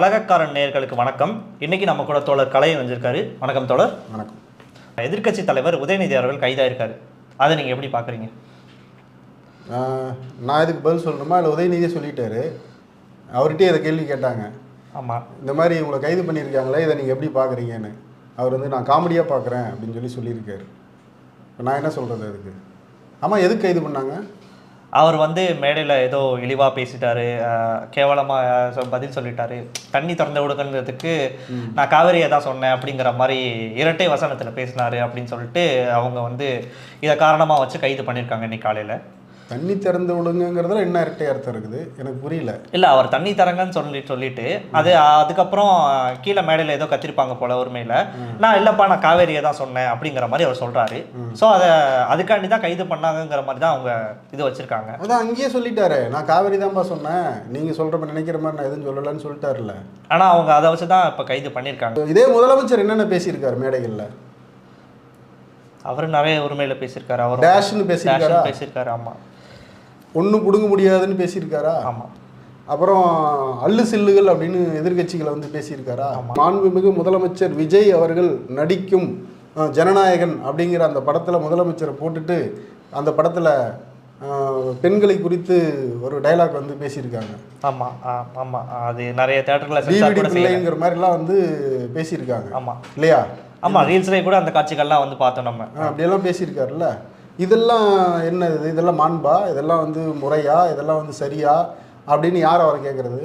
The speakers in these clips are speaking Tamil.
கலகக்காரன் நேயர்களுக்கு வணக்கம். இன்னைக்கு நம்ம கூட தோழர் கலை வந்திருக்காரு. வணக்கம் தோழர். வணக்கம். எதிர்க்கட்சி தலைவர் உதயநிதி அவர்கள் கைதாயிருக்காரு. அதை நீங்கள் எப்படி பார்க்குறீங்க? நான் இதுக்கு பதில் சொல்லணுமா இல்லை உதயநிதியே சொல்லிட்டாரு? அவர்கிட்டே இதை கேள்வி கேட்டாங்க. ஆமாம், இந்த மாதிரி உங்களை கைது பண்ணியிருக்காங்களே, இதை நீங்கள் எப்படி பார்க்குறீங்கன்னு. அவர் நான் காமெடியாக பார்க்குறேன் அப்படின்னு சொல்லியிருக்காரு. இப்போ நான் என்ன சொல்கிறது அதுக்கு? ஆமாம், எதுக்கு கைது பண்ணாங்க? அவர் மேடையில் ஏதோ இழிவாக பேசிட்டாரு, கேவலமாக பதில் சொல்லிட்டாரு. தண்ணி திறந்து விடுங்கிறதுக்கு நான் காவேரியை தான் சொன்னேன் அப்படிங்கிற மாதிரி இரட்டை வசனத்தில் பேசினாரு அப்படின்னு சொல்லிட்டு அவங்க இதை காரணமாக வச்சு கைது பண்ணியிருக்காங்க இன்னைக்கு காலையில். தண்ணி திறந்து விடுங்கிறதுல என்ன இரட்டை அர்த்தம் இருக்குது எனக்கு புரியல. இல்லை, அவர் தண்ணி தரங்கன்னு சொல்லிட்டு அதுக்கப்புறம் கீழே மேடையில் ஏதோ கத்திருப்பாங்க போல உரிமையில். நான் இல்லைப்பா, நான் காவேரியை தான் சொன்னேன் அப்படிங்கிற மாதிரி அவர் சொல்கிறாரு. ஸோ அதுக்காண்டி தான் கைது பண்ணாங்கங்கிற மாதிரி தான் அவங்க இது வச்சுருக்காங்க. அதான் அங்கேயே சொல்லிட்டாரு, நான் காவேரி தான்ப்பா சொன்னேன், நீங்கள் சொல்கிற நினைக்கிற மாதிரி நான் எதுவும் சொல்லலைன்னு சொல்லிட்டாருல்ல. ஆனால் அவங்க அதை வச்சு தான் இப்போ கைது பண்ணியிருக்காங்க. இதே முதலமைச்சர் என்னென்ன பேசியிருக்காரு மேடைகளில்? அவர் நிறைய உரிமையில் பேசியிருக்காரு. அவர் டேஷ்னு பேசியிருக்காரு. ஆமாம். ஒன்றும் பிடுங்க முடியாதுன்னு பேசியிருக்காரா? ஆமாம். அப்புறம் அல்லு சில்லுகள் அப்படின்னு எதிர்கட்சிகளை பேசியிருக்காரா? மாண்புமிகு முதலமைச்சர் விஜய் அவர்கள் நடிக்கும் ஜனநாயகன் அப்படிங்கிற அந்த படத்தில் முதலமைச்சரை போட்டுட்டு அந்த படத்தில் பெண்களை குறித்து ஒரு டைலாக் பேசியிருக்காங்க. ஆமாம் ஆமாம், அது நிறைய தேட்டரில் பிள்ளைங்கிற மாதிரிலாம் பேசியிருக்காங்க. ஆமாம் இல்லையா? ஆமாம், ரீல்ஸ்லேயே கூட அந்த காட்சிகள்லாம் பார்த்தோம் நம்ம. அப்படியெல்லாம் பேசியிருக்காருல்ல. இதெல்லாம் என்னது? இதெல்லாம் மாண்பா? இதெல்லாம் முறையா? இதெல்லாம் சரியா அப்படின்னு யார் அவரை கேட்குறது?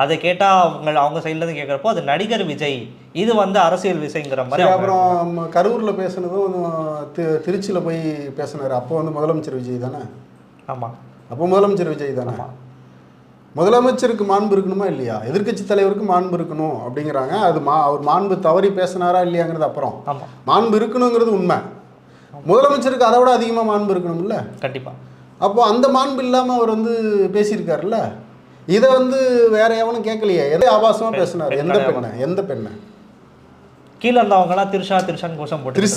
அதை கேட்டால் அவங்க சைட்லேருந்து கேட்குறப்போ அது நடிகர் விஜய், இது அரசியல் விஷயங்கிற மாதிரி. அப்புறம் கரூரில் பேசுனதும் திருச்சியில் போய் பேசினார். அப்போ முதலமைச்சர் விஜய் தானே? ஆமாம், அப்போ முதலமைச்சர் விஜய் தானே. முதலமைச்சருக்கு மாண்பு இருக்கணுமா இல்லையா? எதிர்கட்சி தலைவருக்கு மாண்பு இருக்கணும் அப்படிங்கிறாங்க. அது அவர் மாண்பு தவறி பேசினாரா இல்லையாங்கிறது அப்புறம். மாண்பு இருக்கணுங்கிறது உண்மை. முதலமைச்சருக்கு அதை விட அதிகமாக மாண்பு இருக்கணும்ல. கண்டிப்பாக. அப்போ அந்த மாண்பு இல்லாமல் அவர் பேசியிருக்காருல்ல. இதை வேற எவனும் கேட்கலையே. எதை ஆபாசமாக பேசினார்? எந்த பெண்ணை கீழே இருந்தவங்கலாம் திருஷான்னு கோஷம் போட்டு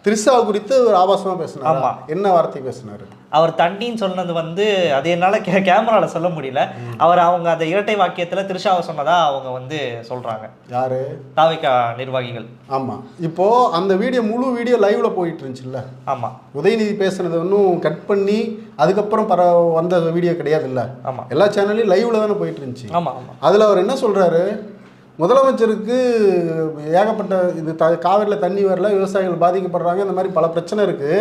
திரிஷா குறித்து ஒரு ஆபாசமாக பேசினார். ஆமாம். என்ன வார்த்தை பேசினார்? அவர் தண்ணின்னு சொன்னது அது என்னால் கேமராவில் சொல்ல முடியல. அவங்க அந்த இரட்டை வாக்கியத்தில் திருஷாவை சொன்னதா அவங்க சொல்கிறாங்க. யாரு? தாவிகா நிர்வாகிகள். ஆமாம். இப்போது அந்த முழு வீடியோ லைவில் போயிட்டு இருந்துச்சுல்ல. ஆமாம். உதயநிதி பேசுனது ஒன்றும் கட் பண்ணி அதுக்கப்புறம் வந்த வீடியோ கிடையாது இல்லை. ஆமாம். எல்லா சேனல்லையும் லைவில் தானே போயிட்டு இருந்துச்சு. ஆமாம் ஆமாம். அதில் அவர் என்ன சொல்கிறாரு? முதலமைச்சருக்கு ஏகப்பட்ட காவிரியில் தண்ணி வரல, விவசாயிகள் பாதிக்கப்படுறாங்க, இந்த மாதிரி பல பிரச்சனை இருக்குது.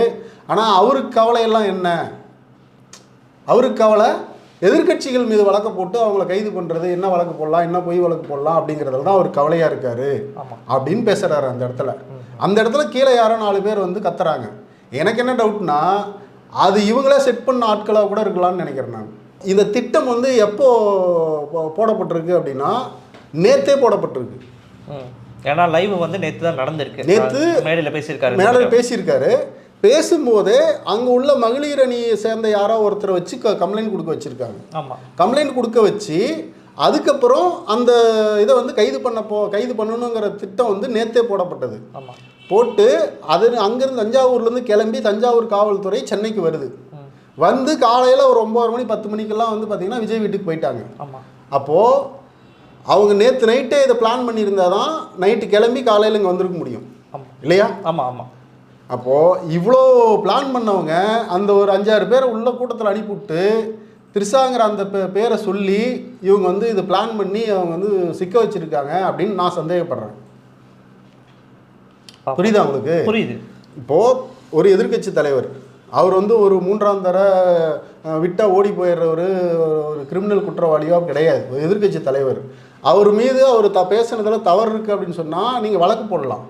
ஆனால் அவருக்கு கவலையெல்லாம் என்ன? அவருக்கு கவலை எதிர்கட்சிகள் மீது வழக்கு போட்டு அவங்கள கைது பண்ணுறது, என்ன வழக்கு போடலாம், என்ன பொய் வழக்கு போடலாம் அப்படிங்கிறதுல தான் அவர் கவலையாக இருக்காரு அப்படின்னு பேசுகிறாரு அந்த இடத்துல. அந்த இடத்துல கீழே யாரோ 4 பேர் கத்துறாங்க. எனக்கு என்ன டவுட்னா, அது இவங்களே செட் பண்ண ஆட்களாக கூட இருக்கலாம்னு நினைக்கிறேன் நான். இந்த திட்டம் எப்போ போடப்பட்டிருக்கு அப்படின்னா, நேற்றே போடப்பட்டிருக்கு. ஏன்னா லைவ் நேற்று தான் நடந்திருக்கு. நேற்று மேடையில் பேசியிருக்காரு. பேசும்போதே அங்கே உள்ள மகளிர் அணியை சேர்ந்த யாரோ ஒருத்தரை வச்சு கம்ப்ளைண்ட் கொடுக்க வச்சுருக்காங்க. ஆமாம். கம்ப்ளைண்ட் கொடுக்க வச்சு அதுக்கப்புறம் அந்த இதை கைது பண்ணணுங்கிற திட்டம் நேற்றே போடப்பட்டது. ஆமாம். போட்டு அது அங்கேருந்து தஞ்சாவூர்லேருந்து கிளம்பி தஞ்சாவூர் காவல்துறை சென்னைக்கு வருது. காலையில் ஒரு 9 மணி 10 மணிக்கெல்லாம் பார்த்தீங்கன்னா விஜய் வீட்டுக்கு போயிட்டாங்க. ஆமாம். அப்போது அவங்க நேற்று நைட்டே இதை பிளான் பண்ணியிருந்தால் தான் நைட்டு கிளம்பி காலையில் இங்கே வந்திருக்க முடியும் இல்லையா? ஆமாம் ஆமாம். அப்போது இவ்வளோ பிளான் பண்ணவங்க அந்த ஒரு 5-6 பேரை உள்ள கூட்டத்தில் அனுப்பிவிட்டு திரிஷாங்கிற அந்த பேரை சொல்லி இவங்க இதை பிளான் பண்ணி அவங்க சிக்க வச்சுருக்காங்க அப்படின்னு நான் சந்தேகப்படுறேன். புரியுதா உங்களுக்கு? புரியுது. இப்போது ஒரு எதிர்கட்சி தலைவர் அவர் ஒரு 3ஆம் தர விட்டால் ஓடி போயிடுறவர், ஒரு கிரிமினல் குற்றவாளியோ கிடையாது. ஒரு எதிர்கட்சி தலைவர். அவர் மீது அவர் பேசுனதில் தவறு இருக்குது அப்படின்னு சொன்னால் நீங்கள் வழக்கு போடலாம்.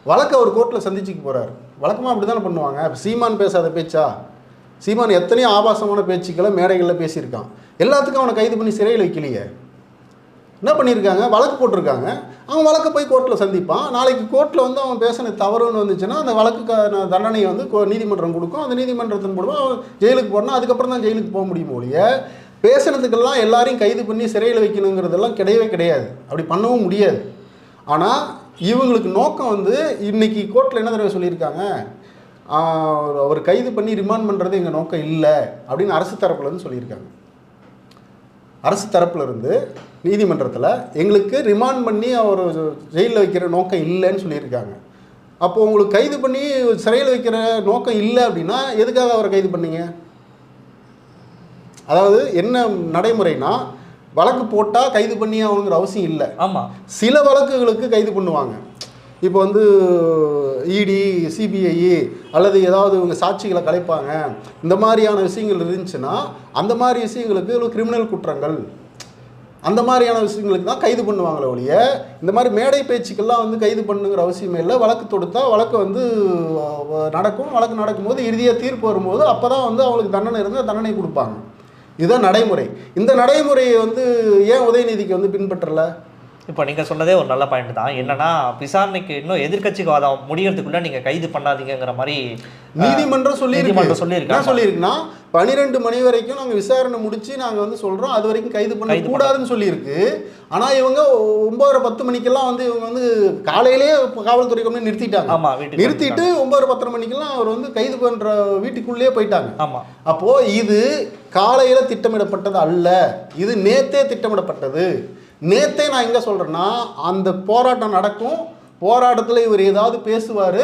வழக்கு அவர் கோர்ட்டில் சந்திச்சுக்கு போகிறார். வழக்கமாக அப்படி தானே பண்ணுவாங்க. இப்போ சீமான் பேசாத பேச்சா? சீமான் எத்தனையோ ஆபாசமான பேச்சுக்களை மேடைகளில் பேசியிருக்கான். எல்லாத்துக்கும் அவனை கைது பண்ணி சிறையில் வைக்கலையே. என்ன பண்ணியிருக்காங்க? வழக்கு போட்டிருக்காங்க. அவன் வழக்கை போய் கோர்ட்டில் சந்திப்பான். நாளைக்கு கோர்ட்டில் அவன் பேசின தவறுன்னு வந்துச்சுன்னா அந்த வழக்குக்கான தண்டனையை நீதிமன்றம் கொடுக்கும். அந்த நீதிமன்றத்தின் மூலமாக அவன் ஜெயிலுக்கு போடணும். அதுக்கப்புறம் தான் ஜெயிலுக்கு போக முடியும் ஒழிய பேசுனதுக்கெல்லாம் எல்லாரையும் கைது பண்ணி சிறையில் வைக்கணுங்கிறதெல்லாம் கிடையவே கிடையாது. அப்படி பண்ணவும் முடியாது. ஆனால் இவங்களுக்கு நோக்கம் இன்னைக்கு கோர்ட்டில் என்ன தடவை சொல்லியிருக்காங்க? அவர் கைது பண்ணி ரிமாண்ட் பண்ணுறது எங்கள் நோக்கம் இல்லை அப்படின்னு அரசு தரப்புலேருந்து சொல்லியிருக்காங்க. அரசு தரப்புலேருந்து நீதிமன்றத்தில் எங்களுக்கு ரிமாண்ட் பண்ணி அவர் ஜெயிலில் வைக்கிற நோக்கம் இல்லைன்னு சொல்லியிருக்காங்க. அப்போ உங்களுக்கு கைது பண்ணி சிறையில் வைக்கிற நோக்கம் இல்லை அப்படின்னா எதுக்காக அவரை கைது பண்ணீங்க? அதாவது என்ன நடைமுறைனா, வழக்கு போட்டால் கைது பண்ணி ஆகணுங்கிற அவசியம் இல்லை. ஆமாம், சில வழக்குகளுக்கு கைது பண்ணுவாங்க. இப்போ வந்து இடி, சிபிஐ அல்லது ஏதாவது இவங்க சாட்சிகளை கலைப்பாங்க, இந்த மாதிரியான விஷயங்கள் இருந்துச்சுன்னா அந்த மாதிரி விஷயங்களுக்கு கிரிமினல் குற்றங்கள் அந்த மாதிரியான விஷயங்களுக்கு தான் கைது பண்ணுவாங்களே ஒழிய இந்த மாதிரி மேடை பேச்சுக்கெல்லாம் வந்து கைது பண்ணுங்கிற அவசியமே இல்லை. வழக்கு தொடுத்தா வழக்கு வந்து நடக்கும். வழக்கு நடக்கும்போது இறுதியாக தீர்ப்பு வரும்போது அப்போ தான் வந்து அவங்களுக்கு தண்டனை இருந்தால் தண்டனை கொடுப்பாங்க. இதுதான் நடைமுறை. இந்த நடைமுறையை வந்து ஏன் உதயநிதிக்கு வந்து பின்பற்றலை? இப்போ நீங்கள் சொன்னதே ஒரு நல்ல பாயிண்ட் தான். என்னன்னா, விசாரணைக்கு இன்னும் எதிர்க்கட்சிக்கு வாதம் முடியறதுக்குள்ள நீங்கள் கைது பண்ணாதீங்கிற மாதிரி நீதிமன்றம் சொல்லியிருக்காங்க. சொல்லியிருக்குன்னா 12 மணி வரைக்கும் நாங்கள் விசாரணை முடிச்சு நாங்கள் வந்து சொல்கிறோம், அது வரைக்கும் கைது பண்ணக்கூடாதுன்னு சொல்லியிருக்கு. ஆனால் இவங்க 9:10 மணிக்கெல்லாம் வந்து இவங்க வந்து காலையிலே காவல்துறை கொண்டு நிறுத்திட்டாங்க. ஆமாம், நிறுத்திட்டு 9:10 மணிக்கெல்லாம் அவர் வந்து கைது பண்ணுற வீட்டுக்குள்ளேயே போயிட்டாங்க. ஆமாம். அப்போது இது காலையில் திட்டமிடப்பட்டது அல்ல, இது நேத்தே திட்டமிடப்பட்டது. நேத்தே நான் எங்கே சொல்கிறேன்னா, அந்த போராட்டம் நடக்கும், போராட்டத்தில் இவர் ஏதாவது பேசுவார்,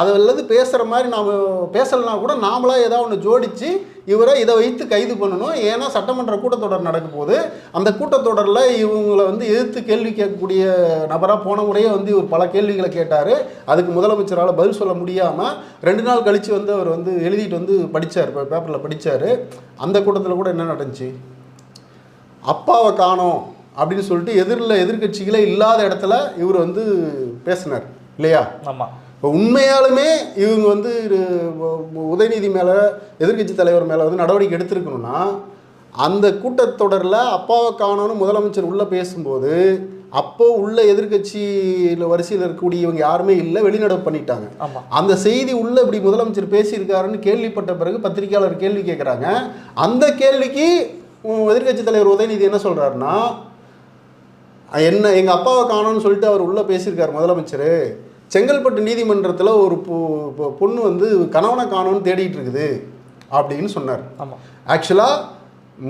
அது அல்லது பேசுகிற மாதிரி நாம் பேசலைனா கூட நாமளாக ஏதாவது ஒன்று ஜோடித்து இவரை இதை வைத்து கைது பண்ணணும். ஏன்னா சட்டமன்ற கூட்டத்தொடர் நடக்க போது, அந்த கூட்டத்தொடரில் இவங்களை வந்து எதிர்த்து கேள்வி கேட்கக்கூடிய நபராக போன முறையே வந்து இவர் பல கேள்விகளை கேட்டார். அதுக்கு முதலமைச்சரால் பதில் சொல்ல முடியாமல் 2 நாள் கழித்து வந்து அவர் வந்து எழுதிட்டு வந்து படித்தார், பேப்பரில் படித்தார். அந்த கூட்டத்தில் கூட என்ன நடந்துச்சு? அப்பாவை காணோம் அப்படின்னு சொல்லிட்டு எதிர்கட்சிகளே இல்லாத இடத்துல இவர் வந்து பேசினார் இல்லையா? ஆமாம். இப்போ உண்மையாலுமே இவங்க வந்து உதயநிதி மேலே, எதிர்கட்சி தலைவர் மேலே வந்து நடவடிக்கை எடுத்திருக்கணும்னா, அந்த கூட்டத்தொடரில் அப்பாவை காணோன்னு முதலமைச்சர் உள்ளே பேசும்போது அப்போ உள்ள எதிர்கட்சியில் வரிசையில் இருக்கக்கூடிய இவங்க யாருமே இல்லை, வெளிநடப்பு பண்ணிட்டாங்க. அந்த செய்தி உள்ள இப்படி முதலமைச்சர் பேசியிருக்காருன்னு கேள்விப்பட்ட பிறகு பத்திரிகையாளர் கேள்வி கேட்குறாங்க. அந்த கேள்விக்கு எதிர்கட்சி தலைவர் உதயநிதி என்ன சொல்கிறாருன்னா, என்ன எங்கள் அப்பாவை காணோன்னு சொல்லிட்டு அவர் உள்ளே பேசியிருக்கார் முதலமைச்சர். செங்கல்பட்டு நீதிமன்றத்தில் ஒரு பொண்ணு வந்து கணவனை காணோன்னு தேடிட்டு இருக்குது அப்படின்னு சொன்னார். ஆமாம். ஆக்சுவலாக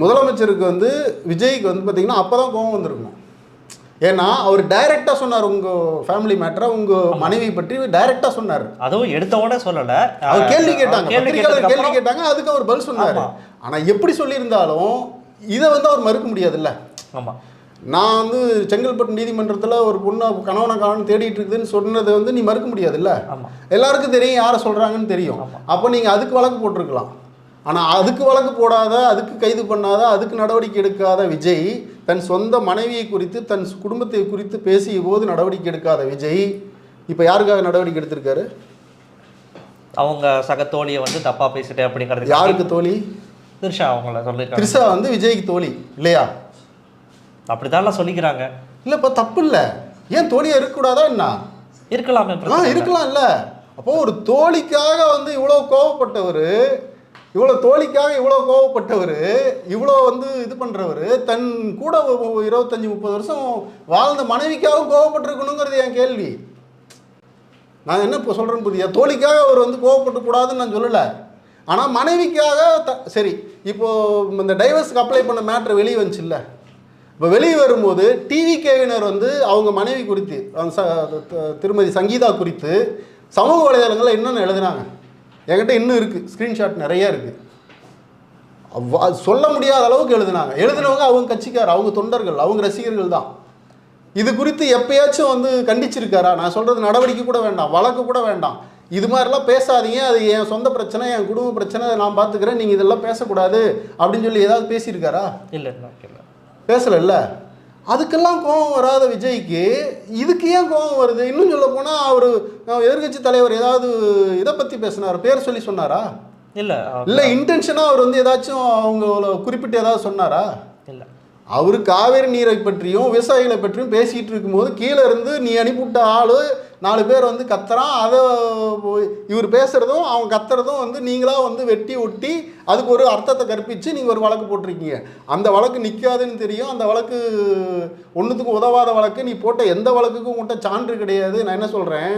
முதலமைச்சருக்கு வந்து விஜய்க்கு வந்து பார்த்திங்கன்னா அப்போ தான் கோபம் வந்திருக்கணும். ஏன்னா அவர் டைரெக்டாக சொன்னார், உங்கள் ஃபேமிலி மேட்டரை உங்கள் மனைவி பற்றி டைரெக்டாக சொன்னார். அதுவும் எடுத்தவோட சொல்லலை, அவர் கேள்வி கேட்டாங்க, கேள்வி கேட்டாங்க, அதுக்கு அவர் பதில் சொன்னார். ஆனால் எப்படி சொல்லியிருந்தாலும் இதை வந்து அவர் மறுக்க முடியாதுல்ல. ஆமாம். நான் வந்து செங்கல்பட்டு நீதிமன்றத்தில் ஒரு பொண்ணு கணவனை காணோன்னு தேடிட்டு இருக்குதுன்னு சொன்னதை வந்து நீ மறுக்க முடியாதுல்ல. எல்லாருக்கும் தெரியும் யாரை சொல்கிறாங்கன்னு தெரியும். அப்போ நீங்கள் அதுக்கு வழக்கு போட்டிருக்கலாம். ஆனால் அதுக்கு வழக்கு போடாத, அதுக்கு கைது பண்ணாத, அதுக்கு நடவடிக்கை எடுக்காத விஜய், தன் சொந்த மனைவியை குறித்து தன் குடும்பத்தை குறித்து பேசிய போது நடவடிக்கை எடுக்காத விஜய் இப்போ யாருக்காக நடவடிக்கை எடுத்திருக்காரு? அவங்க சக தோழியை வந்து தப்பாக பேசிட்டேன் அப்படிங்கிறது. யாருக்கு தோழி? த்ரிஷா அவங்கள சொல்லியிருக்காங்க. த்ரிஷா வந்து விஜய்க்கு தோழி இல்லையா? அப்படிதான் சொல்லிக்கிறாங்க. இல்லைப்பா, தப்பு இல்லை. ஏன் தோழியாக இருக்கக்கூடாதா என்ன? இருக்கலாமே. இருக்கலாம் இல்லை. அப்போது ஒரு தோழிக்காக வந்து இவ்வளோ கோவப்பட்டவர், இவ்வளோ வந்து இது பண்ணுறவர், தன் கூட 25-30 வருஷம் வாழ்ந்த மனைவிக்காக கோவப்பட்டிருக்கணுங்கிறது என் கேள்வி. நான் என்ன இப்போ சொல்கிறேன்னு புரியா? தோழிக்காக அவர் வந்து கோவப்பட்டுக்கூடாதுன்னு நான் சொல்லலை. ஆனால் மனைவிக்காக சரி. இப்போது இந்த டைவர்ஸுக்கு அப்ளை பண்ண மேட்ரு வெளியே வந்துச்சு இல்லை? இப்போ வெளியே வரும்போது டிவிகேவினர் வந்து அவங்க மனைவி குறித்து, திருமதி சங்கீதா குறித்து சமூக வலைதளங்களில் என்னென்ன எழுதுனாங்க என்கிட்ட இன்னும் இருக்குது, ஸ்க்ரீன்ஷாட் நிறைய இருக்குது. சொல்ல முடியாத அளவுக்கு எழுதினவங்க அவங்க கட்சிக்கார், அவங்க தொண்டர்கள், அவங்க ரசிகர்கள் தான். இது குறித்து எப்பயாச்சும் வந்து கண்டிச்சிருக்காரா? நான் சொல்கிறது நடவடிக்கை கூட வேண்டாம், வழக்கு கூட வேண்டாம், இது மாதிரிலாம் பேசாதீங்க, அது என் சொந்த பிரச்சனை, என் குடும்ப பிரச்சனை, நான் பார்த்துக்கிறேன், நீங்கள் இதெல்லாம் பேசக்கூடாது அப்படின்னு சொல்லி ஏதாவது பேசியிருக்காரா? இல்லை, பேசலைல்ல. அதுக்கெல்லாம் கோபம் வராத விஜய்க்கு இதுக்கு ஏன் கோபம் வருது? இன்னும் சொல்ல போனால் அவர் எதிர்கட்சி தலைவர் ஏதாவது இதை பற்றி பேசினார், பேர் சொல்லி சொன்னாரா? இல்லை இன்டென்ஷனாக அவர் வந்து ஏதாச்சும் அவங்க குறிப்பிட்டு ஏதாவது சொன்னாரா? இல்லை. அவர் காவேரி நீரை பற்றியும் விவசாயிகளை பற்றியும் பேசிகிட்டு இருக்கும்போது கீழே இருந்து நீ அனுப்பிவிட்ட ஆள் 4 பேர் வந்து கத்துறான். அதை இவர் பேசுகிறதும் அவங்க கத்துறதும் வந்து நீங்களாக வந்து வெட்டி ஒட்டி அதுக்கு ஒரு அர்த்தத்தை கற்பித்து நீங்கள் ஒரு வழக்கு போட்டிருக்கீங்க. அந்த வழக்கு நிற்காதுன்னு தெரியும். அந்த வழக்கு ஒன்றுத்துக்கும் உதவாத வழக்கு. நீ போட்ட எந்த வழக்குக்கும் உங்கள்கிட்ட சான்று கிடையாது. நான் என்ன சொல்கிறேன்,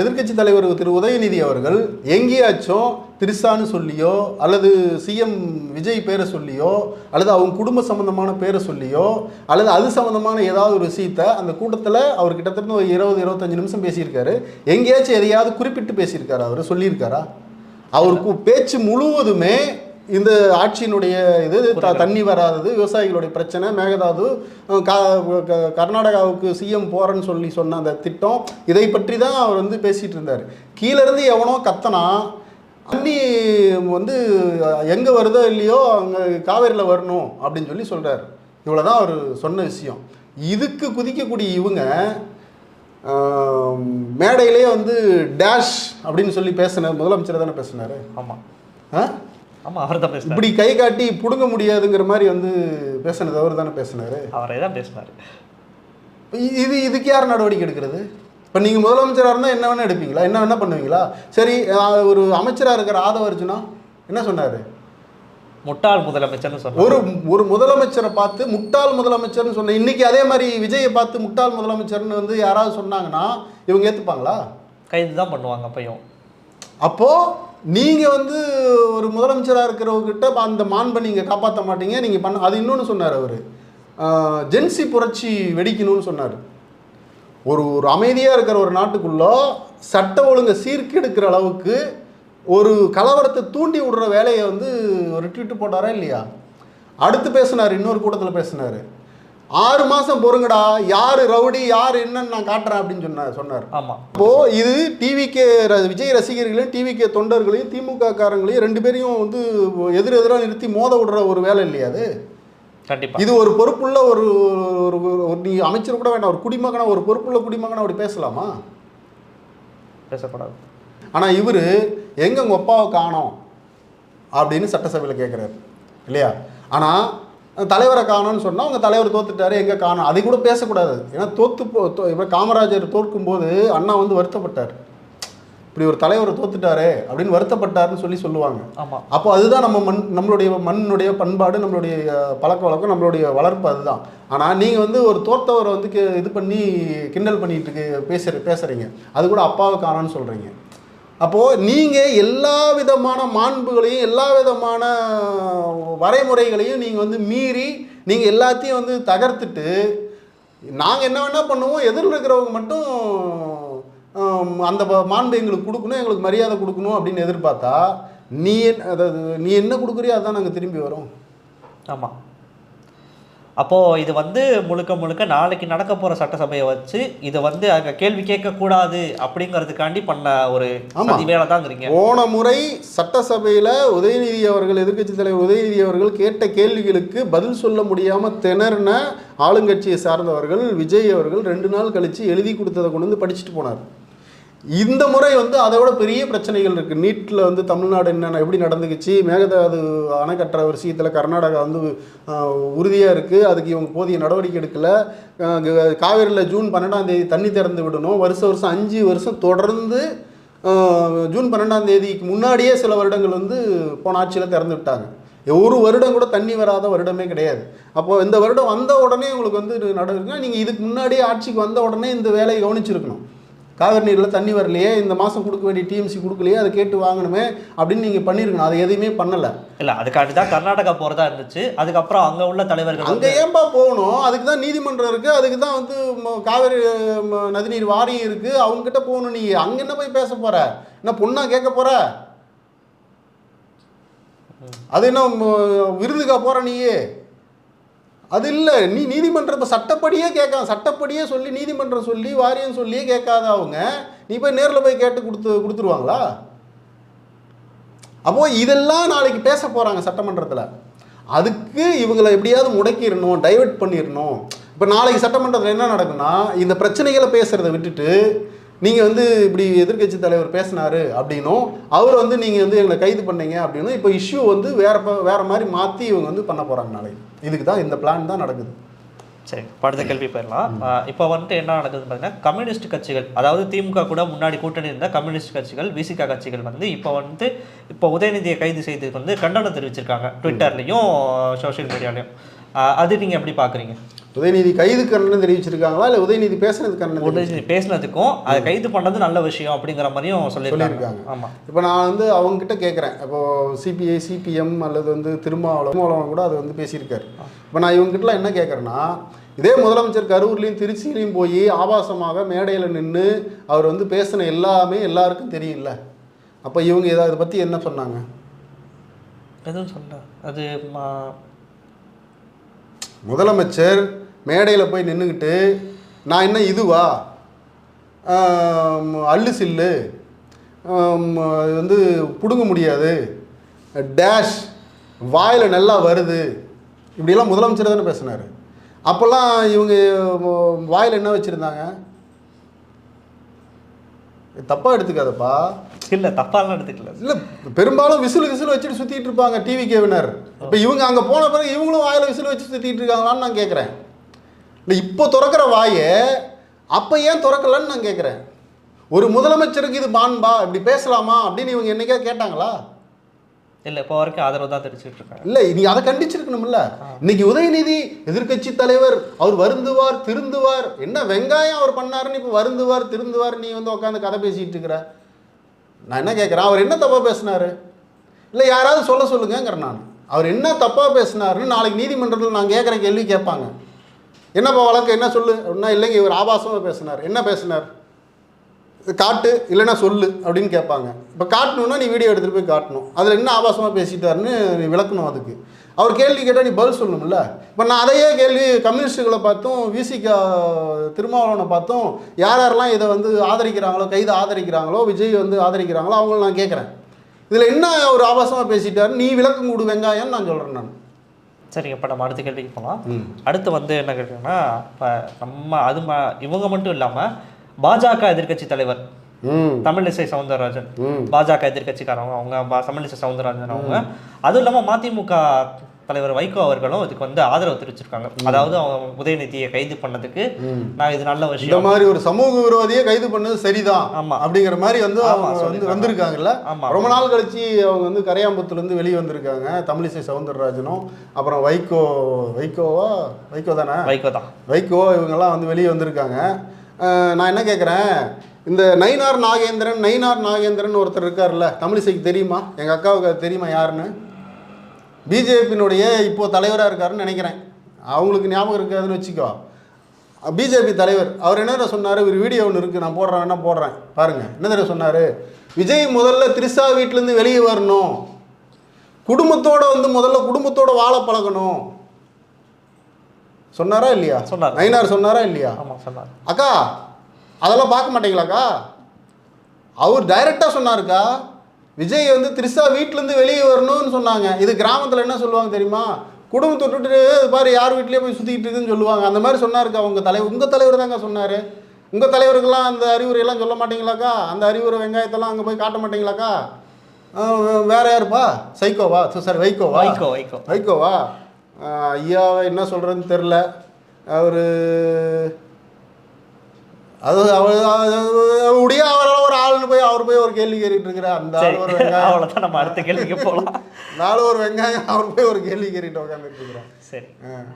எதிர்க்கட்சி தலைவர் திரு உதயநிதி அவர்கள் எங்கேயாச்சும் திரிசான்னு சொல்லியோ அல்லது சிஎம் விஜய் பேரை சொல்லியோ அல்லது அவங்க குடும்ப சம்பந்தமான பேரை சொல்லியோ அல்லது அது சம்பந்தமான ஏதாவது ஒரு விஷயத்தை அந்த கூட்டத்தில் அவர் கிட்டத்தட்ட ஒரு 20-25 நிமிஷம் பேசியிருக்காரு. எங்கேயாச்சும் எதையாவது குறிப்பிட்டு பேசியிருக்காரு, அவர் சொல்லியிருக்காரா? அவருக்கு பேச்சு முழுவதுமே இந்த ஆட்சியினுடைய இது தண்ணி வராதது, விவசாயிகளுடைய பிரச்சனை, மேகதாது, கர்நாடகாவுக்கு சிஎம் போகிறேன்னு சொல்லி சொன்ன அந்த திட்டம், இதை பற்றி தான் அவர் வந்து பேசிகிட்டு இருந்தார். கீழேருந்து எவனோ கத்தனா தண்ணி வந்து எங்கே வருதோ இல்லையோ அங்கே காவேரியில் வரணும் அப்படின்னு சொல்லி சொல்கிறார். இவ்வளோதான் அவர் சொன்ன விஷயம். இதுக்கு குதிக்கக்கூடிய இவங்க மேடையிலே வந்து டேஷ் அப்படின்னு சொல்லி பேசினார். முதலமைச்சர் தானே பேசினார். ஆமாம் ஆமாம், அவர் தான் பேசினார். இப்படி கை காட்டி பிடுங்க முடியாதுங்கிற மாதிரி வந்து பேசினது அவர் தானே பேசினார். அவரே தான் பேசினார். இதுக்கு யார் நடவடிக்கை எடுக்கிறது? இப்போ நீங்கள் முதலமைச்சராக இருந்தால் என்ன வேணால் எடுப்பீங்களா? என்ன வேணால் பண்ணுவீங்களா? சரி, ஒரு அமைச்சராக இருக்கிற ஆதவ அர்ஜுனா என்ன சொன்னார்? முட்டாள் முதலமைச்சர்னு சொன்னார். ஒரு முதலமைச்சரை பார்த்து முட்டாள் முதலமைச்சர்னு சொன்ன. இன்னைக்கு அதே மாதிரி விஜயை பார்த்து முட்டாள் முதலமைச்சர்னு வந்து யாராவது சொன்னாங்கன்னா இவங்க ஏற்றுப்பாங்களா? கைது தான் பண்ணுவாங்க அப்பையும். அப்போது நீங்கள் வந்து ஒரு முதலமைச்சராக இருக்கிறவங்ககிட்ட அந்த மாண்பை நீங்கள் காப்பாற்ற மாட்டீங்க. நீங்கள் பண்ண அது இன்னொன்று சொன்னார் அவர், ஜென்சி புரட்சி வெடிக்கணும்னு சொன்னார். ஒரு அமைதியாக இருக்கிற ஒரு நாட்டுக்குள்ளே சட்ட ஒழுங்கை சீர்கெடுக்கிற அளவுக்கு ஒரு கலவரத்தை தூண்டி விடுற வேலையை வந்து ஒரு ட்வீட் போட்டாரா இல்லையா? அடுத்து பேசினார், இன்னொரு கூட்டத்தில் பேசினார், 6 மாதம் பொறுங்கடா, யார் ரவுடி யார் என்னன்னு நான் காட்டுறேன் அப்படின்னு சொன்னார். ஆமாம். இப்போது இது டிவிகே விஜய் ரசிகர்களையும் டிவிகே தொண்டர்களையும் திமுக காரங்களையும் 2 பேரையும் வந்து எதிரெதிராக நிறுத்தி மோத விடுற ஒரு வேலை இல்லையா அது? கண்டிப்பாக. இது ஒரு பொறுப்புள்ள ஒரு நீ அமைச்சர் கூட வேண்டாம், ஒரு குடிமகனா, ஒரு பொறுப்புள்ள குடிமகனா அப்படி பேசலாமா? பேசக்கூடாது. ஆனால் இவர் எங்கே உங்கள் அப்பாவை காணோம் அப்படின்னு சட்டசபையில் கேட்குறாரு இல்லையா? ஆனால் தலைவரை காணோன்னு சொன்னால் அவங்க தலைவர் தோத்துட்டாரு, எங்கே காணோம் அதை கூட பேசக்கூடாது. ஏன்னா இப்போ காமராஜர் தோற்கும்போது அண்ணா வந்து வருத்தப்பட்டார், இப்படி ஒரு தலைவர் தோத்துட்டாரு அப்படின்னு வருத்தப்பட்டாருன்னு சொல்லுவாங்க. ஆமாம். அப்போ அதுதான் நம்மளுடைய மண்ணுடைய பண்பாடு, நம்மளுடைய பழக்க வழக்கம், நம்மளுடைய வளர்ப்பு அதுதான். ஆனால் நீங்கள் வந்து ஒரு தோத்தவரை வந்து இது பண்ணி கிண்டல் பண்ணிட்டு பேசுகிறீங்க, அது கூட அப்பாவை காணோன்னு சொல்கிறீங்க. அப்போது நீங்கள் எல்லா விதமான மாண்புகளையும் எல்லா விதமான வரைமுறைகளையும் நீங்கள் வந்து மீறி நீங்கள் எல்லாத்தையும் வந்து தகர்த்துட்டு நாங்கள் என்ன வேணால் பண்ணுவோம், எதிரில் இருக்கிறவங்க மட்டும் அந்த மாண்பு எங்களுக்கு கொடுக்கணும், எங்களுக்கு மரியாதை கொடுக்கணும் அப்படின்னு எதிர்பார்த்தா நீ என்ன கொடுக்குறியோ அதுதான் நாங்கள் திரும்பி வரோம். ஆமாம். அப்போது இது வந்து முழுக்க நாளைக்கு நடக்க போகிற சட்டசபையை வச்சு இதை வந்து அங்கே கேள்வி கேட்கக்கூடாது அப்படிங்கிறதுக்காண்டி பண்ண ஒரு வேலை தாங்கிறீங்க. போன முறை சட்டசபையில் உதயநிதி அவர்கள், எதிர்க்கட்சி தலைவர் உதயநிதி அவர்கள் கேட்ட கேள்விகளுக்கு பதில் சொல்ல முடியாமல் திணறின ஆளுங்கட்சியை சார்ந்தவர்கள் விஜய் அவர்கள் 2 நாள் கழித்து எழுதி கொடுத்ததை கொண்டு வந்து படிச்சுட்டு போனார். இந்த முறை வந்து அதை விட பெரிய பிரச்சனைகள் இருக்குது. நீட்டில் வந்து தமிழ்நாடு என்னென்ன எப்படி நடந்துக்குச்சு, மேகதாது அணை கட்டுற விஷயத்தில் கர்நாடகா வந்து உறுதியாக இருக்குது, அதுக்கு இவங்க போதிய நடவடிக்கை எடுக்கலை. காவேரியில் ஜூன் 12ஆம் தேதி தண்ணி திறந்து விடணும், வருஷம் 5 வருஷம் தொடர்ந்து ஜூன் 12ஆம் தேதிக்கு முன்னாடியே சில வருடங்கள் வந்து போன ஆட்சியில் திறந்து விட்டாங்க. ஒரு வருடம் கூட தண்ணி வராத வருடமே கிடையாது. அப்போது இந்த வருடம் வந்த உடனே உங்களுக்கு வந்து நடக்குதுன்னா நீங்கள் இதுக்கு முன்னாடியே ஆட்சிக்கு வந்த உடனே இந்த வேலையை கவனிச்சிருக்கணும். காவிரி நீரில் தண்ணி வரலையே, இந்த மாதம் கொடுக்க வேண்டிய டிஎம்சி கொடுக்கலையே, அதை கேட்டு வாங்கணுமே அப்படின்னு நீங்கள் பண்ணியிருக்கணும். அதை எதையுமே பண்ணலை. இல்லை, அதுக்காண்டி தான் கர்நாடகா போகிறதா இருந்துச்சு. அதுக்கப்புறம் அங்கே உள்ள தலைவர்கள் அங்கே ஏன்பா போகணும்? அதுக்கு தான் நீதிமன்றம் இருக்குது, அதுக்கு தான் வந்து காவிரி நதிநீர் வாரியம் இருக்குது, அவங்ககிட்ட போகணும். நீ அங்கே என்ன போய் பேச போகிற? என்ன பொண்ணா கேட்க போகிற? அது என்ன விருதுக்கா போகிற நீயே? அது இல்லை, நீ நீதிமன்றத்தை சட்டப்படியே சட்டப்படியே சொல்லி நீதிமன்றம் சொல்லி வாரியம் சொல்லியே கேட்காத அவங்க நீ போய் நேரில் போய் கேட்டு கொடுத்துருவாங்களா? அப்போது இதெல்லாம் நாளைக்கு பேச போகிறாங்க சட்டமன்றத்தில். அதுக்கு இவங்களை எப்படியாவது முடக்கிடணும், டைவெர்ட் பண்ணிடணும். இப்போ நாளைக்கு சட்டமன்றத்தில் என்ன நடக்குன்னா, இந்த பிரச்சனைகளை பேசுகிறத விட்டுட்டு நீங்கள் வந்து இப்படி எதிர்க்கட்சி தலைவர் பேசினார் அப்படின்னும் அவர் வந்து நீங்கள் வந்து எங்களை கைது பண்ணீங்க அப்படின்னும் இப்போ இஷ்யூ வந்து வேறு மாதிரி மாற்றி இவங்க வந்து பண்ண போகிறாங்க நாளைக்கு. இதுக்கு தான் இந்த பிளான் தான் நடக்குது. சரி, அடுத்த கேள்வி போயிடலாம். இப்போ வந்துட்டு என்ன நடக்குதுன்னு பார்த்தீங்கன்னா, கம்யூனிஸ்ட் கட்சிகள், அதாவது திமுக கூட முன்னாடி கூட்டணி இருந்த கம்யூனிஸ்ட் கட்சிகள், விசிக கட்சிகள் வந்து இப்போ உதயநிதியை கைது செய்ததுக்கு வந்து கண்டனம் தெரிவிச்சிருக்காங்க, ட்விட்டர்லையும் சோஷியல் மீடியாலையும். அது நீங்கள் எப்படி பார்க்குறீங்க? உதயநிதி கைது கண்டனம் தெரிவிச்சிருக்காங்களா இல்லை உதயநிதி பேசுனதுக்கு கண்டனம்? உதயநிதி பேசினதுக்கும் அதை கைது பண்ணது நல்ல விஷயம் அப்படிங்கிற மாதிரியும் சொல்லியிருக்காங்க. ஆமாம். இப்போ நான் வந்து அவங்ககிட்ட கேட்குறேன், இப்போது சிபிஐ, சிபிஎம் அல்லது வந்து திருமாவளவன் கூட அதை வந்து பேசியிருக்காரு. இப்போ நான் இவங்ககிட்டலாம் என்ன கேட்குறேன்னா, இதே முதலமைச்சர் கரூர்லேயும் திருச்சியிலையும் போய் ஆபாசமாக மேடையில் நின்று அவர் வந்து பேசின எல்லாமே எல்லாருக்கும் தெரியும்ல. அப்போ இவங்க இதை பற்றி என்ன சொன்னாங்க? எதுவும் சொல்ல. அது முதலமைச்சர் மேடையில் போய் நின்றுக்கிட்டு நான் என்ன இதுவா அல்லு சில்லு வந்து பிடுங்க முடியாது டேஷ் வாயில் நல்லா வருது இப்படிலாம் முதலமைச்சர் தானே பேசினார். அப்போல்லாம் இவங்க வாயில் என்ன வச்சுருந்தாங்க? தப்பாக எடுத்துக்காதப்பா. இல்லை, தப்பாலாம் எடுத்துக்கல. இல்லை, பெரும்பாலும் விசில் வச்சுட்டு சுற்றிட்டு இருப்பாங்க டிவி கேவினர். இப்போ இவங்க அங்கே போன பிறகு இவங்களும் வாயில் விசில் வச்சு சுற்றிட்டு இருக்காங்களான்னு நான் கேட்குறேன். இல்லை, இப்போ திறக்கிற வாயை அப்போ ஏன் திறக்கலன்னு நான் கேட்குறேன். ஒரு முதலமைச்சருக்கு இது பான்பா இப்படி பேசலாமா அப்படின்னு இவங்க என்னைக்கா கேட்டாங்களா? இல்லை, இப்போ வரைக்கும் ஆதரவு தான் தெரிவிச்சுட்டு இருக்காங்க. இல்லை, நீ அதை கண்டிச்சிருக்கணும்ல. இன்னைக்கு உதயநிதி எதிர்கட்சி தலைவர், அவர் வருந்துவார் திருந்துவார், என்ன வெங்காயம் அவர் பண்ணாருன்னு இப்போ வருந்துவார் திருந்துவார் நீ வந்து உட்காந்து கதை பேசிகிட்டு இருக்கிற. நான் என்ன கேட்குறேன், அவர் என்ன தப்பாக பேசினாரு? இல்லை, யாராவது சொல்லுங்கிறேன் நான். அவர் என்ன தப்பாக பேசினாருன்னு நாளைக்கு நீதிமன்றத்தில் நான் கேட்குற கேள்வி கேட்பாங்க. என்னப்பா வழக்கு, என்ன சொல்லு அப்படின்னா, இல்லைங்க இவர் ஆபாசமாக பேசினார். என்ன பேசினார் காட்டு, இல்லைன்னா சொல்லு அப்படின்னு கேட்பாங்க. இப்போ காட்டணுன்னா நீ வீடியோ எடுத்துகிட்டு போய் காட்டணும், அதில் என்ன ஆபாசமாக பேசிட்டாருன்னு நீ விளக்கணும். அதுக்கு அவர் கேள்வி கேட்டால் நீ பதில் சொல்லணும்ல. இப்போ நான் அதையே கேள்வி கம்யூனிஸ்டுகளை பார்த்தும் விசிக திருமாவளவனை பார்த்தும் யாரெல்லாம் இதை வந்து ஆதரிக்கிறாங்களோ, கைது ஆதரிக்கிறாங்களோ, விஜய் வந்து ஆதரிக்கிறாங்களோ அவங்கள நான் கேட்குறேன், இதில் என்ன ஒரு ஆபாசமாக பேசிட்டாரு நீ விளக்கம் கொடு வெங்காயம்னு நான் சொல்கிறேன் நான். சரிங்க, இப்போ நம்ம அடுத்த கேள்விக்கு போகலாம். அடுத்து வந்து என்ன கேட்குறேன்னா, இப்போ இவங்க மட்டும் இல்லாமல் பாஜக எதிர்கட்சி தலைவர் தமிழிசை சவுந்தரராஜன், பாஜக எதிர்கட்சிக்காரவங்க அவங்க, தமிழிசை சவுந்தரராஜன் அவங்க, அதுவும் இல்லாமல் மதிமுக தலைவர் வைகோ அவர்களும் இதுக்கு வந்து ஆதரவு தெரிவிச்சிருக்காங்க. அதாவது அவங்க உதயநிதியை கைது பண்ணதுக்கு நான் இது நல்ல விஷயம், இந்த மாதிரி ஒரு சமூக விரோதியை கைது பண்ணது சரிதான் அப்படிங்கிற மாதிரி வந்து வந்திருக்காங்கல்ல. ரொம்ப நாள் கழிச்சு அவங்க வந்து கரையாம்புத்துலேருந்து வெளியே வந்திருக்காங்க, தமிழிசை சவுந்தரராஜனும் அப்புறம் வைகோ தான் வைகோ இவங்கெல்லாம் வந்து வெளியே வந்திருக்காங்க. நான் என்ன கேட்குறேன், இந்த நயினார் நாகேந்திரன் ஒருத்தர் இருக்கார்ல, தமிழிசைக்கு தெரியுமா? எங்கள் அக்காவுக்கு அது தெரியுமா யாருன்னு? பிஜேபியினுடைய இப்போது தலைவராக இருக்காருன்னு நினைக்கிறேன், அவங்களுக்கு ஞாபகம் இருக்காதுன்னு வச்சுக்கோ. பிஜேபி தலைவர் அவர் என்ன சொன்னார், ஒரு வீடியோ ஒன்று இருக்குது, நான் போடுறேன் பாருங்கள். என்ன தடவை சொன்னார், விஜய் முதல்ல திரிஷா வீட்டிலேருந்து வெளியே வரணும், குடும்பத்தோட வாழ பழகணும் சொன்னாரா இல்லையா? சொன்னார். நயினார் சொன்னாரா இல்லையா? ஆமாம் சொன்னார். அக்கா அதெல்லாம் பார்க்க மாட்டீங்களாக்கா? அவர் டைரெக்டாக சொன்னாருக்கா, விஜய் வந்து திரிஷா வீட்டிலேருந்து வெளியே வரணும்னு சொன்னாங்க. இது கிராமத்தில் என்ன சொல்லுவாங்க தெரியுமா, குடும்பத்தை விட்டுட்டு பாரு யார் வீட்லேயே போய் சுற்றிக்கிட்டு இருக்குன்னு சொல்லுவாங்க. அந்த மாதிரி சொன்னாருக்கா உங்கள் தலைவர் தாங்க சொன்னார். உங்கள் தலைவருக்கெல்லாம் அந்த அறிவுரையெல்லாம் சொல்ல மாட்டீங்களாக்கா? அந்த அறிவுரை வெங்காயத்தெல்லாம் அங்கே போய் காட்ட மாட்டீங்களாக்கா? வேற யாருப்பா? சைக்கோவா? சாரி வைகோவா? ஐயாவை என்ன சொல்கிறதுன்னு தெரில. அவர் அவரால் ஒரு ஆள்னு போய் அவர் போய் ஒரு கேள்வி கேட்டுட்டு இருக்கிறார். அந்த ஆள் ஒரு வெங்காயம், அவ்வளோதான். நம்ம அடுத்த கேள்விக்கு போகலாம். ஒரு வெங்காயம் அவர் போய் ஒரு கேள்வி கேட்டுட்டு உட்காந்துட்டு இருக்கிறோம். சரி,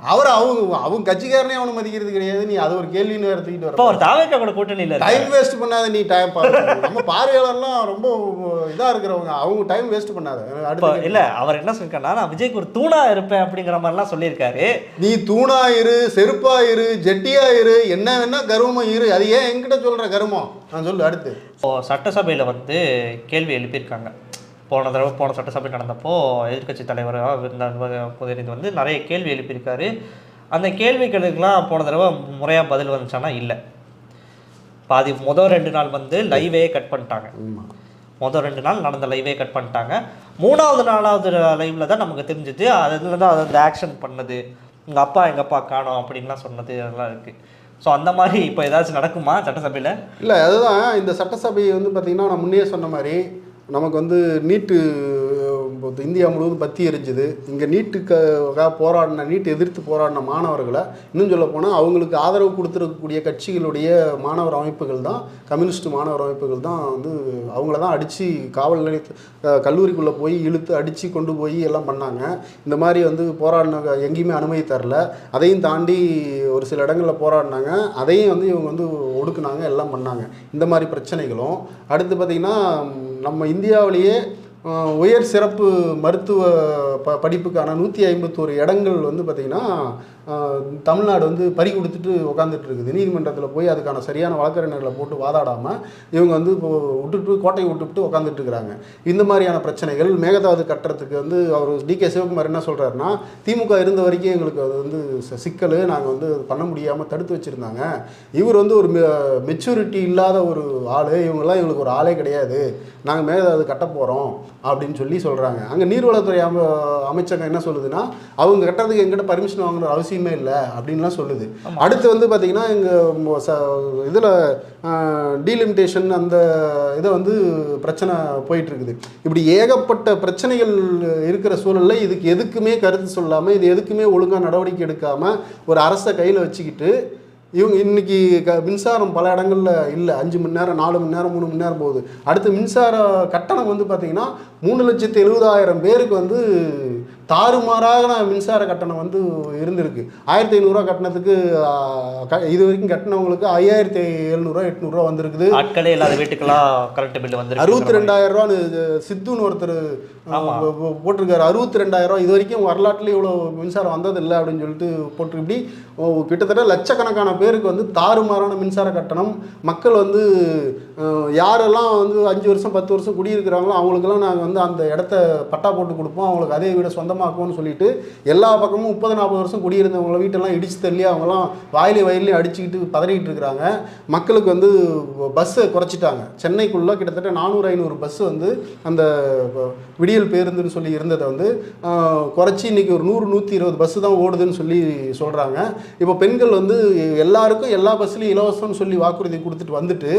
அவங்க கட்சிக்காரனே அவனை மதிக்கிறது கிடையாது. நீ அது ஒரு கேள்வின்னு வேறு தூக்கிட்டு வர. ஒரு தாவக கூட கூட்டணி இல்லை, டைம் வேஸ்ட் பண்ணாத. நீ டைம் நம்ம பார்வையாளர்லாம் ரொம்ப இதாக இருக்கிறவங்க, அவங்க டைம் வேஸ்ட் பண்ணாத. அடுத்து இல்லை, அவர் என்ன சொல்லிருக்காருன்னா, நான் விஜய்க்கு ஒரு தூணா இருப்பேன் அப்படிங்கிற மாதிரிலாம் சொல்லியிருக்காரு. நீ தூணா இரு, செருப்பா இரு, ஜெட்டியா இரு, என்ன வேணா கருவமாக இரு, அது ஏன் என்கிட்ட சொல்கிற கருமம்? நான் சொல்லு. அடுத்து சட்டசபையில் வந்து கேள்வி எழுப்பியிருக்காங்க. போன சட்டசபை நடந்தப்போ எதிர்கட்சி தலைவராக உதயநிதி வந்து நிறைய கேள்வி எழுப்பியிருக்காரு. அந்த கேள்விகளுக்கெல்லாம் போன தடவை முறையாக பதில் வந்துச்சானா இல்லை. முதல் 2 நாள் வந்து லைவே கட் பண்ணிட்டாங்க. முதல் 2 நாள் நடந்த லைவே கட் பண்ணிட்டாங்க. 3வது லைவில் தான் நமக்கு தெரிஞ்சிச்சு, அதில் தான் அது ஆக்ஷன் பண்ணது, எங்கள் அப்பா காணோம் அப்படின்லாம் சொன்னது அதெல்லாம் இருக்குது. ஸோ அந்த மாதிரி இப்போ ஏதாச்சும் நடக்குமா சட்டசபையில்? இல்லை, அதுதான் இந்த சட்டசபை வந்து பார்த்திங்கன்னா நான் முன்னே சொன்ன மாதிரி நமக்கு வந்து நீட்டு இந்தியா முழுவதும் பற்றி எரிஞ்சுது. இங்கே நீட்டுக்காக போராடின, நீட் எதிர்த்து போராடின மாணவர்களை, இன்னும் சொல்ல போனால் அவங்களுக்கு ஆதரவு கொடுத்துருக்கக்கூடிய கட்சிகளுடைய மாணவர் அமைப்புகள் தான், கம்யூனிஸ்ட் மாணவர் அமைப்புகள் தான் வந்து அவங்கள தான் அடித்து காவல் நிலையத்து கல்லூரிக்குள்ளே போய் இழுத்து அடித்து கொண்டு போய் எல்லாம் பண்ணாங்க. இந்த மாதிரி வந்து போராடின எங்கேயுமே அனுமதி தரல. அதையும் தாண்டி ஒரு சில இடங்களில் போராடினாங்க, அதையும் வந்து இவங்க வந்து ஒடுக்குனாங்க, எல்லாம் பண்ணாங்க. இந்த மாதிரி பிரச்சனைகளும். அடுத்து பார்த்திங்கன்னா நம்ம இந்தியாவிலேயே உயர் சிறப்பு மருத்துவ படிப்புக்கான 151 இடங்கள் வந்து பார்த்திங்கன்னா தமிழ்நாடு வந்து பறி கொடுத்துட்டு உட்காந்துட்டு இருக்குது. நீதிமன்றத்தில் போய் அதுக்கான சரியான வழக்கறிஞர்களை போட்டு வாதாடாமல் இவங்க வந்து இப்போ விட்டுட்டு கோட்டையை விட்டுவிட்டு உட்காந்துட்டு இருக்கிறாங்க. இந்த மாதிரியான பிரச்சனைகள். மேகதாது கட்டுறதுக்கு வந்து அவர் டிகே சிவகுமார் என்ன சொல்கிறாருன்னா, திமுக இருந்த வரைக்கும் எங்களுக்கு அது வந்து சிக்கல், நாங்கள் வந்து பண்ண முடியாமல் தடுத்து வச்சுருந்தாங்க. இவர் வந்து ஒரு மெச்சூரிட்டி இல்லாத ஒரு ஆள், இவங்கெல்லாம் எங்களுக்கு ஒரு ஆளே கிடையாது, நாங்கள் மேகதாது கட்ட போகிறோம் அப்படின்னு சொல்கிறாங்க. அங்கே நீர்வளத்துறை அமைச்சகம் என்ன சொல்லுதுன்னா, அவங்க கட்டுறதுக்கு எங்கிட்ட பர்மிஷன் வாங்குற அவசியமே இல்லை அப்படின்லாம் சொல்லுது. அடுத்து வந்து பார்த்திங்கன்னா எங்கள் இதில் டீலிமிட்டேஷன் அந்த இதை வந்து பிரச்சனை போயிட்டுருக்குது. இப்படி ஏகப்பட்ட பிரச்சனைகள் இருக்கிற சூழலில் இதுக்கு எதுக்குமே கருத்து சொல்லாமல், இது எதுக்குமே ஒழுங்காக நடவடிக்கை எடுக்காமல் ஒரு அரசை கையில் வச்சுக்கிட்டு இவங்க இன்றைக்கி மின்சாரம் பல இடங்களில் இல்லை. 5 மணி நேரம், 4 மணி நேரம், 3 மணி நேரம் போகுது. அடுத்து மின்சார கட்டணம் வந்து பார்த்திங்கன்னா 3,70,000 பேருக்கு வந்து தாறுமாறாக மின்சார கட்டணம் வந்து இருந்திருக்கு. 1,500 கட்டணத்துக்கு இது வரைக்கும் கட்டினவங்களுக்கு 5,700 800 வந்திருக்குது. ஆட்களே இல்லாத வீட்டுக்கெல்லாம் கரண்ட் பில் வந்து 62,000 சித்துன்னு ஒருத்தர் போட்டிருக்காரு. 62,000 இது வரைக்கும் வரலாற்றுல இவ்வளோ மின்சாரம் வந்ததில்லை அப்படின்னு சொல்லிட்டு போட்டு, இப்படி கிட்டத்தட்ட லட்சக்கணக்கான பேருக்கு வந்து தாறுமாறான மின்சார கட்டணம். மக்கள் வந்து யாரெல்லாம் வந்து 5 வருஷம் 10 வருஷம் குடியிருக்கிறாங்களோ அவங்களுக்கெல்லாம் நாங்கள் வந்து அந்த இடத்த பட்டா போட்டு கொடுப்போம், அவங்களுக்கு அதே வீடை சொந்தமாக்குவோம்னு சொல்லிட்டு எல்லா பக்கமும் 30-40 வருஷம் குடியிருந்தவங்கள வீட்டெல்லாம் இடிச்சு தள்ளி அவங்களாம் வயலையும் அடிச்சுக்கிட்டு பதறிக்கிட்டு இருக்கிறாங்க. மக்களுக்கு வந்து பஸ்ஸை குறைச்சிட்டாங்க. சென்னைக்குள்ளே கிட்டத்தட்ட 400-500 பஸ் வந்து அந்த விடியல் பேருந்துன்னு சொல்லி இருந்ததை வந்து குறைச்சி இன்றைக்கி ஒரு 100-120 பஸ்ஸு தான் ஓடுதுன்னு சொல்லி சொல்கிறாங்க. இப்போ பெண்கள் வந்து எல்லாருக்கும் எல்லா பஸ்லையும் இலவசம்னு சொல்லி வாக்குறுதி கொடுத்துட்டு வந்துட்டு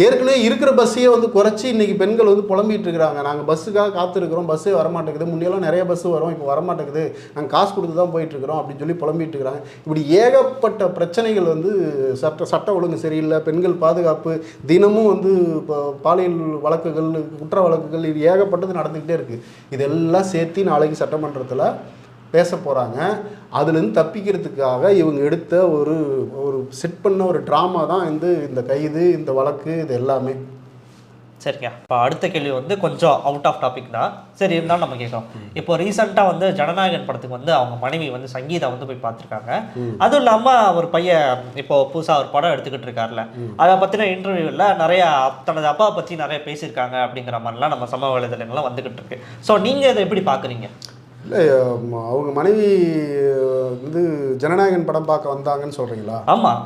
ஏற்கனவே இருக்கிற பஸ்ஸையே வந்து குறைச்சி இன்றைக்கி பெண்கள் வந்து புலம்பிகிட்டு இருக்கிறாங்க. நாங்கள் பஸ்ஸுக்காக காத்திருக்கிறோம், பஸ்ஸே வரமாட்டேங்குது, முன்னெல்லாம் நிறைய பஸ்ஸு வரும், இப்போ வரமாட்டேங்குது, நாங்கள் காசு கொடுத்து தான் போயிட்டுருக்கிறோம் அப்படின்னு சொல்லி புலம்பிகிட்டு இருக்கிறாங்க. இப்படி ஏகப்பட்ட பிரச்சனைகள் வந்து சட்ட ஒழுங்கு சரியில்லை, பெண்கள் பாதுகாப்பு, தினமும் வந்து இப்போ பாலியல் வழக்குகள், குற்ற வழக்குகள், இது ஏகப்பட்டது நடந்துக்கிட்டே இருக்குது. இதெல்லாம் சேர்த்து நாளைக்கு சட்டமன்றத்தில் பேச போகிறாங்க. அதுலேருந்து தப்பிக்கிறதுக்காக இவங்க எடுத்த ஒரு செட் பண்ண ஒரு ட்ராமா தான் இந்த கைது, இந்த வழக்கு, இது எல்லாமே. சரிங்க. இப்போ அடுத்த கேள்வி வந்து கொஞ்சம் அவுட் ஆஃப் டாபிக் தான், சரி இருந்தாலும் நம்ம கேட்கலாம். இப்போ ரீசெண்டாக வந்து ஜனநாயகன் படத்துக்கு வந்து அவங்க மனைவி வந்து சங்கீதா வந்து போய் பார்த்துருக்காங்க. அதுவும் இல்லாமல் ஒரு பையன் இப்போ புதுசாக ஒரு படம் எடுத்துக்கிட்டு இருக்காருல்ல, அதை பற்றின இன்டர்வியூவில் நிறையா தனது அப்பா பற்றி நிறைய பேசியிருக்காங்க அப்படிங்கிற மாதிரிலாம் நம்ம சமூக வலைதளங்கள்லாம் வந்துக்கிட்டு இருக்கு. ஸோ நீங்கள் இதை எப்படி பார்க்குறீங்க? இல்லை, அவங்க மனைவி வந்து ஜனநாயகன் படம் பார்க்க வந்தாங்கன்னு சொல்கிறீங்களா? ஆமாம்,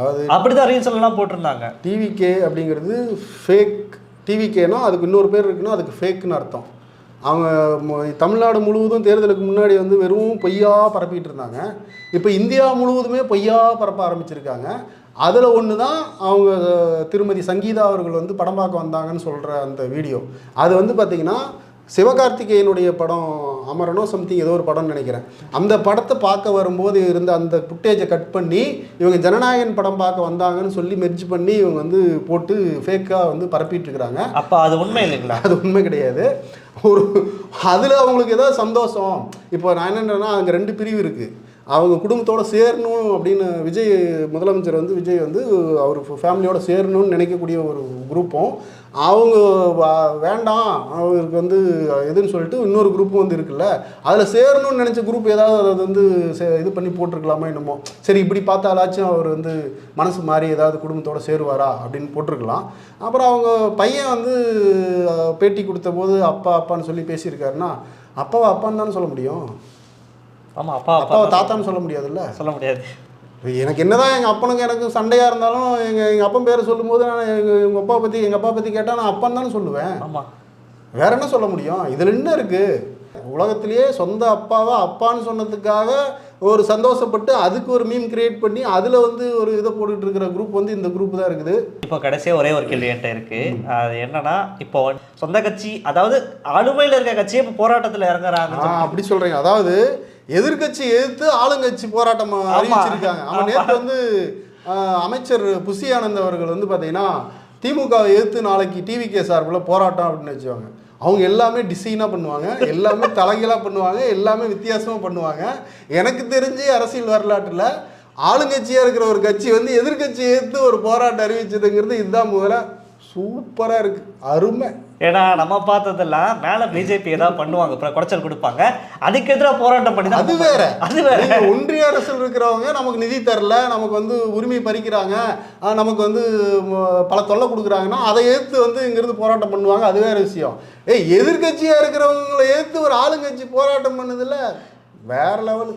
அது அப்படிதான் ரீல்ஸ் எல்லாம் போட்டிருந்தாங்க. டிவிகே அப்படிங்கிறது ஃபேக். டிவிகேனா அதுக்கு இன்னொரு பேர் இருக்குன்னா அதுக்கு ஃபேக்குன்னு அர்த்தம். அவங்க தமிழ்நாடு முழுவதும் தேர்தலுக்கு முன்னாடி வந்து வெறும் பொய்யா பரப்பிட்டு இருந்தாங்க. இப்போ இந்தியா முழுவதுமே பொய்யா பரப்ப ஆரம்பிச்சிருக்காங்க. அதில் ஒன்று தான் அவங்க திருமதி சங்கீதா அவர்கள் வந்து படம் பார்க்க வந்தாங்கன்னு சொல்கிற அந்த வீடியோ. அது வந்து பார்த்திங்கன்னா சிவகார்த்திகேயனுடைய படம் அமரனோ சம்திங் ஏதோ ஒரு படம்னு நினைக்கிறேன். அந்த படத்தை பார்க்க வரும்போது இருந்த அந்த ஃபுட்டேஜை கட் பண்ணி இவங்க ஜனநாயகன் படம் பார்க்க வந்தாங்கன்னு சொல்லி மெர்ஜ் பண்ணி இவங்க வந்து போட்டு ஃபேக்காக வந்து பரப்பிட்டு இருக்கிறாங்க. அப்போ அது உண்மை இல்லைங்களா? அது உண்மை கிடையாது. அதில் அவங்களுக்கு ஏதாவது சந்தோஷம். இப்போ நான் என்னன்றேன்னா அங்கே 2 பிரிவு இருக்குது. அவங்க குடும்பத்தோடு சேரணும் அப்படின்னு விஜய் முதலமைச்சர் வந்து விஜய் வந்து அவர் ஃபேமிலியோடு சேரணும்னு நினைக்கக்கூடிய ஒரு குரூப்பும், அவங்க வேண்டாம் அவருக்கு வந்து எதுன்னு சொல்லிட்டு இன்னொரு குரூப்பும் வந்து இருக்குல்ல, அதில் சேரணும்னு நினச்ச குரூப் ஏதாவது அதை வந்து இது பண்ணி போட்டிருக்கலாமா என்னமோ. சரி, இப்படி பார்த்தாலாச்சும் அவர் வந்து மனசு மாறி ஏதாவது குடும்பத்தோடு சேருவாரா அப்படின்னு போட்டிருக்கலாம். அப்புறம் அவங்க பையன் வந்து பேட்டி கொடுத்த போது அப்பா அப்பான்னு சொல்லி பேசியிருக்காருன்னா அப்பாவை அப்பான்னு தானே சொல்ல முடியும். ஆமாம், அப்பாவை தாத்தான்னு சொல்ல முடியாதுல்ல. சொல்ல முடியாது. எனக்கு என்னதான் எங்கள் அப்பனுக்கு எனக்கு சண்டையாக இருந்தாலும் எங்கள் அப்பன் பேரை சொல்லும்போது நான் எங்கள் அப்பா பற்றி கேட்டால் நான் அப்பன் தானே சொல்லுவேன். ஆமாம், வேற என்ன சொல்ல முடியும்? இதில் என்ன இருக்குது? உலகத்திலேயே சொந்த அப்பாவை அப்பான்னு சொன்னதுக்காக ஒரு சந்தோஷப்பட்டு அதுக்கு ஒரு மீம் கிரியேட் பண்ணி அதில் வந்து ஒரு இதை போட்டுட்டு இருக்கிற குரூப் வந்து இந்த குரூப் தான் இருக்குது. இப்போ கடைசியாக ஒரே ஒரு கேள்வி என்கிட்ட இருக்கு. அது என்னன்னா, இப்போ சொந்த கட்சி, அதாவது ஆளுமையில் இருக்க கட்சியே இப்போ போராட்டத்தில் இறங்குறாங்க. அப்படி சொல்றீங்க. அதாவது எதிர்கட்சி எதிர்த்து ஆளுங்கட்சி போராட்டம் அறிவிச்சிருக்காங்க. அவன் நேற்று வந்து அமைச்சர் புசி ஆனந்த் அவர்கள் வந்து பார்த்தீங்கன்னா திமுகவை எதிர்த்து நாளைக்கு டிவிகே சார்பில் போராட்டம் அப்படின்னு வச்சுவாங்க. அவங்க எல்லாமே டிசைனாக பண்ணுவாங்க, எல்லாமே தலைகளாக பண்ணுவாங்க, எல்லாமே வித்தியாசமாக பண்ணுவாங்க. எனக்கு தெரிஞ்சு அரசியல் வரலாற்றில் ஆளுங்கட்சியாக இருக்கிற ஒரு கட்சி வந்து எதிர்கட்சி எதிர்த்து ஒரு போராட்டம் அறிவிச்சதுங்கிறது இதுதான் முதல்ல. சூப்பராக இருக்குது, அருமை. ஏன்னா நம்ம பார்த்ததெல்லாம் மேலே பிஜேபி ஏதாவது பண்ணுவாங்க, அப்புறம் குடைச்சல் கொடுப்பாங்க, அதுக்கு எதிராக போராட்டம் பண்ணி அது வேற. அது வேற. ஒன்றிய அரசில் இருக்கிறவங்க நமக்கு நிதி தரல, நமக்கு வந்து உரிமை பறிக்கிறாங்க, நமக்கு வந்து பல தொல்லை கொடுக்குறாங்கன்னா அதை எதிர்த்து வந்து இங்கிருந்து போராட்டம் பண்ணுவாங்க. அது வேற விஷயம். எதிர்கட்சியாக இருக்கிறவங்களை எதிர்த்து ஒரு ஆளுங்கட்சி போராட்டம் பண்ணுதில்ல, வேற லெவலு.